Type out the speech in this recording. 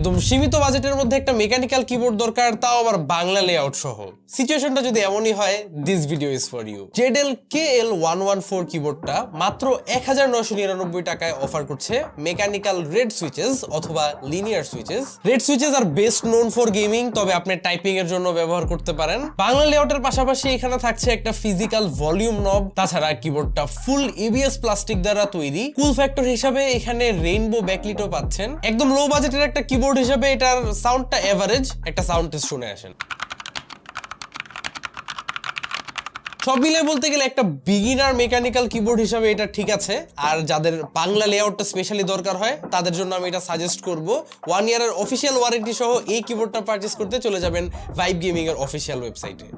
একদম সীমিত বাজেটের মধ্যে একটা মেকানিক্যাল কিবোর্ড দরকার, তাও আবার বাংলা লেআউট সহ। সিচুয়েশনটা যদি এমনই হয়, this video is for you. জেডেল KL-114 কিবোর্ডটা মাত্র 1999 টাকায় অফার করছে মেকানিক্যাল রেড সুইচেস অথবা লিনিয়ার সুইচেস। রেড সুইচেস আর বেস্ট নোন ফর গেমিং, তবে আপনি টাইপিং এর জন্য ব্যবহার করতে পারেন। বাংলা লেআউটের পাশাপাশি এখানে থাকছে একটা ফিজিক্যাল ভলিউম নব। তাছাড়া কিবোর্ডটা ফুল ABS প্লাস্টিক দ্বারা তৈরি। কুল ফ্যাক্টর হিসাবে এখানে রেইনবো ব্যাকলিটও পাচ্ছেন। একদম লো বাজেটের একটা কিবোর্ড হিসাবে এটার সাউন্ডটা এভারেজ। একটা সাউন্ড টেস্ট শুনে আসেন। সব মিলে বলতে গেলে একটা বিগিনার মেকানিক্যাল কিবোর্ড হিসাবে এটা ঠিক আছে। আর যাদের বাংলা লেআউটটা স্পেশালি দরকার হয় তাদের জন্য আমি এটা সাজেস্ট করব। 1 ইয়ারের অফিসিয়াল ওয়ারেন্টি সহ এই কিবোর্ডটা পারচেস করতে চলে যাবেন ভাইব গেমিং এর অফিসিয়াল ওয়েবসাইটে।